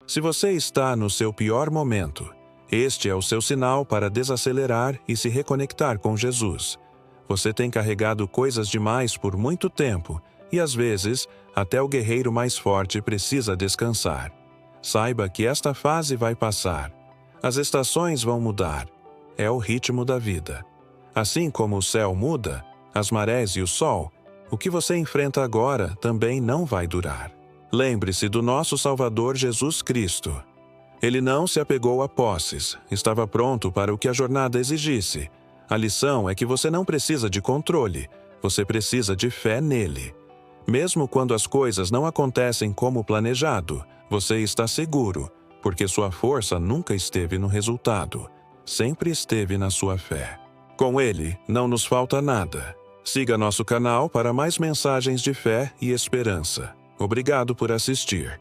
Se você está no seu pior momento, este é o seu sinal para desacelerar e se reconectar com Jesus. Você tem carregado coisas demais por muito tempo e, às vezes, até o guerreiro mais forte precisa descansar. Saiba que esta fase vai passar. As estações vão mudar. É o ritmo da vida. Assim como o céu muda, as marés e o sol, o que você enfrenta agora também não vai durar. Lembre-se do nosso Salvador Jesus Cristo. Ele não se apegou a posses, estava pronto para o que a jornada exigisse. A lição é que você não precisa de controle, você precisa de fé nele. Mesmo quando as coisas não acontecem como planejado, você está seguro, porque sua força nunca esteve no resultado, sempre esteve na sua fé. Com ele, não nos falta nada. Siga nosso canal para mais mensagens de fé e esperança. Obrigado por assistir.